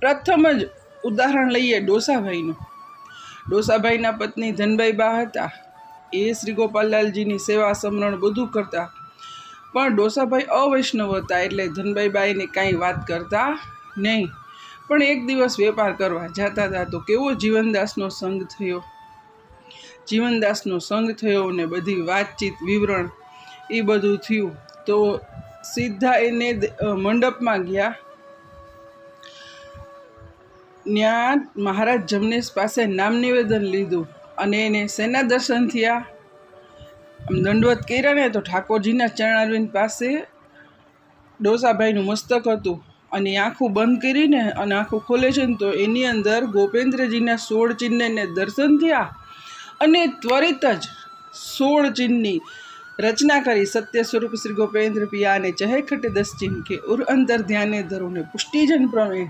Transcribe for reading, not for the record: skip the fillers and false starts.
પ્રથમ જ ઉદાહરણ લઈએ ડોસાભાઈનું. ડોસાભાઈના પત્ની ધનબાઈ બા હતા. એ શ્રી ગોપાલલાલજીની સેવા સમરણ બધું કરતા, પણ ડોસાભાઈ અવૈષ્ણવ હતા એટલે ધનબાઈ બાઈને કાંઈ વાત કરતા નહીં. પણ એક દિવસ વેપાર કરવા જતા હતા તો કેવો જીવનદાસનો સંગ થયો. જીવનદાસનો સંગ થયો ને બધી વાતચીત વિવરણ એ બધું થયું તો સીધા એને મંડપમાં ગયા. ત્યાં મહારાજ જમનેશ પાસે નામ નિવેદન લીધું અને એને શેના દર્શન થયા? આમ દંડવત કર્યા ને તો ઠાકોરજીના ચરણારવિંદ પાસે ડોસાભાઈનું મસ્તક હતું અને આંખું બંધ કરીને અને આંખું ખોલે છે ને તો એની અંદર ગોપેન્દ્રજીના 16 ચિહ્નને દર્શન થયા અને ત્વરિત જ 16 ચિહ્નની રચના કરી. સત્ય સ્વરૂપ શ્રી ગોપેન્દ્ર પિયા અને ચહે ખટે 10 ચિહ્ન કે ઉર અંતર ધ્યાને ધરો ને પુષ્ટિજન પ્રમેય